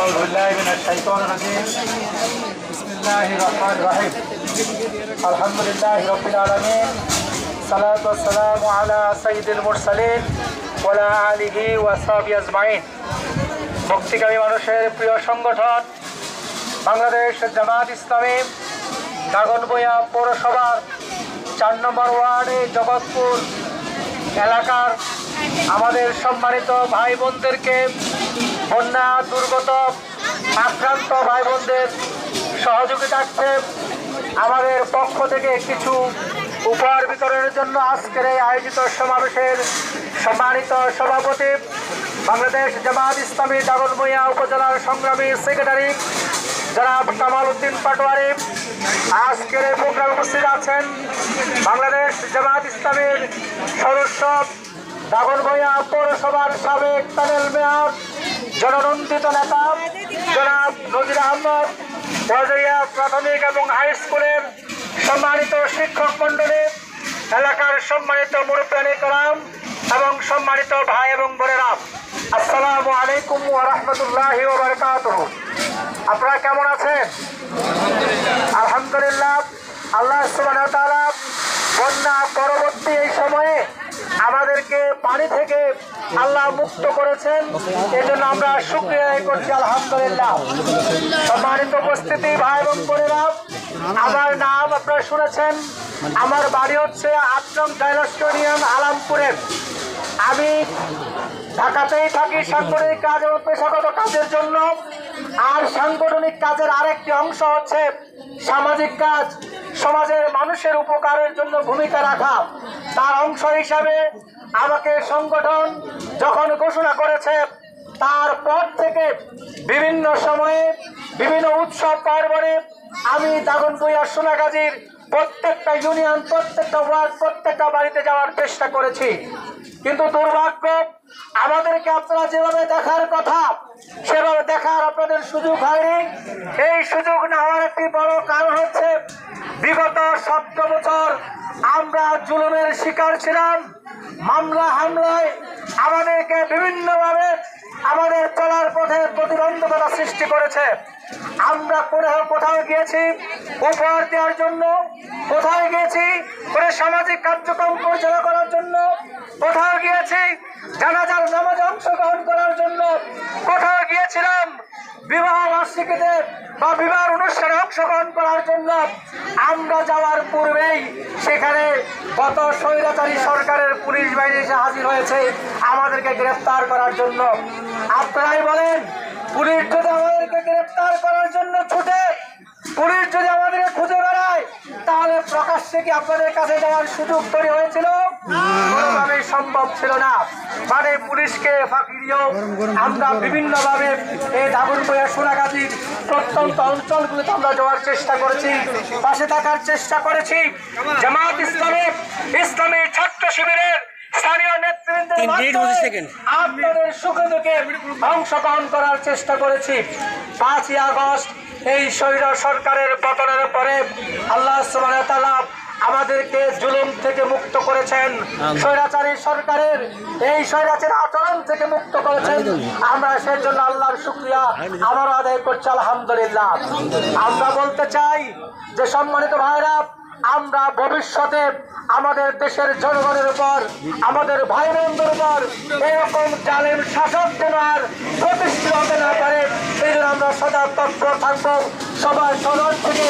أعوذ بالله من الشيطان الرجيم بسم الله الرحمن الرحيم الحمد لله رب العالمين الصلاة والسلام على سيد المرسلين وعلى آله وصحبه أجمعين মুক্তিকামী মানুষের প্রিয় সংগঠন বাংলাদেশ জামাত ইসলামী দাগনভূঞা পৌরসভার ৪ নম্বর ওয়ার্ডে জগৎপুর এলাকার আমাদের সম্মানিত ভাই বোনদেরকে বন্যা দুর্গত আক্রান্ত ভাই বোনদের সহযোগিতার্থে আমাদের পক্ষ থেকে কিছু উপহার বিতরণের জন্য আজকের এই আয়োজিত সমাবেশের সম্মানিত সভাপতি বাংলাদেশ জামাত ইসলামী দাগনভূঞা উপজেলার সংগ্রামী সেক্রেটারি জনাব কামাল উদ্দিন পাটোয়ারি, আজকের এই প্রোগ্রামে উপস্থিত আছেন বাংলাদেশ জামাত ইসলামীর সদস্য দাগনভূঞা পৌরসভার সাবেক প্যানেল মেয়র জননন্দিত নেতা জনাব নজির আহমদ, বজরিয়া প্রাথমিক এবং হাই স্কুলের সম্মানিত শিক্ষক মন্ডলী, এলাকার সম্মানিত মুরব্বিয়ানে কেরাম এবং সম্মানিত ভাই এবং বোনেরা, আসসালামু আলাইকুম ওয়া রাহমাতুল্লাহি ওয়া বারাকাতুহু। আপনারা কেমন আছেন? আলহামদুলিল্লাহ। আল্লাহ সুবহানাহু ওয়া তাআলা বন্যা পরবর্তী এই সময়ে আমাদেরকে পানি থেকে আল্লাহ মুক্ত করেছেন, এজন্য আমরা শুকরিয়া আদায় করছি আলহামদুলিল্লাহ। সম্মানিত উপস্থিতি ভাই এবং বোনেরা, আমার নাম আপনারা শুনেছেন, আমার বাড়ি হচ্ছে ৮ নং ডাইলস্ট ইউনিয়ন আলামপুরে। আমি ঢাকাতেই থাকি সাংগঠনিক কাজ এবং পেশাগত কাজের জন্য। আর সাংগঠনিক কাজের আরেকটি অংশ হচ্ছে সামাজিক কাজ, সমাজের মানুষের উপকারের জন্য ভূমিকা রাখা। তার অংশ হিসাবে আমাকে সংগঠন যখন ঘোষণা করেছে, তারপর থেকে বিভিন্ন সময়ে বিভিন্ন উৎসব পার্বণে আমি দাগনভূঞা সোনাগাজীর প্রত্যেকটা ইউনিয়ন, প্রত্যেকটা ওয়ার্ড, প্রত্যেকটা বাড়িতে যাওয়ার চেষ্টা করেছি। কিন্তু দুর্ভাগ্য, আমাদেরকে আপনারা যেভাবে দেখার কথা সেভাবে দেখার আপনাদের সুযোগ হয়নি। এই সুযোগ না হওয়ার একটি বড় কারণ হচ্ছে বিগত 17 বছর আমরা জুলুমের শিকার ছিলাম। মামলা হামলায় আমাদেরকে বিভিন্নভাবে আমাদের চলার পথে প্রতিবন্ধকতা সৃষ্টি করেছে। আমরা কোথাও গিয়েছি উপহার দেওয়ার জন্য, কোথাও গিয়েছি করে সামাজিক কার্যক্রম পরিচালনা করার জন্য, কোথাও গিয়েছি জানাজার নামাজে অংশগ্রহণ করার জন্য, কোথাও গিয়েছিলাম বিবাহ বার্ষিকীতে বা বিবাহ অনুষ্ঠানে অংশগ্রহণ করার জন্য। আমরা যাওয়ার পূর্বেই সেখানে গত স্বৈরাচারী সরকারের পুলিশ বাহিনী এসে হাজির হয়েছে আমাদেরকে গ্রেফতার করার জন্য। আপনারাই বলেন, পুলিশ যদি আমাদেরকে গ্রেফতার করার জন্য ছুটে, পুলিশ যদি আমাদেরকে খুঁজে বেড়ায়, তাহলে প্রকাশ্যে কি আপনাদের কাছে যাওয়ার সুযোগ তৈরি হয়েছিল? কোনোভাবেই সম্ভব ছিল না। মানে পুলিশকে ফাঁকি দিয়েও আমরা বিভিন্নভাবে এই দাগনভূঞা সোনাগাজীর প্রত্যন্ত অঞ্চলগুলিতে আমরা যাওয়ার চেষ্টা করেছি, পাশে থাকার চেষ্টা করেছি। জামাত ইসলামী ছাত্র শিবিরের স্থানীয় নেতৃবৃন্দের আপনাদের সুখে দুঃখে অংশগ্রহণ করার চেষ্টা করেছি। 5ই আগস্ট এই স্বৈর সরকারের পতনের পরে আল্লাহ সুবহানাহু ওয়া তাআলা আমাদেরকে জুলুম থেকে মুক্ত করেছেন, স্বৈরাচারী সরকারের এই স্বৈরাচারী আচরণ থেকে মুক্ত করেছেন। আমরা সেজন্য আল্লাহর শুকরিয়া আবারও আদায় করছি আলহামদুলিল্লাহ। আমরা বলতে চাই যে সম্মানিত ভাইরা, আমরা ভবিষ্যতে আমাদের দেশের জনগণের উপর, আমাদের ভাই বোনদের উপর এরকম জালেম শাসক যেন আর প্রতিষ্ঠিত হতে না পারে, এই জন্য আমরা সদা তৎপর থাকবো। সবার সদর থেকে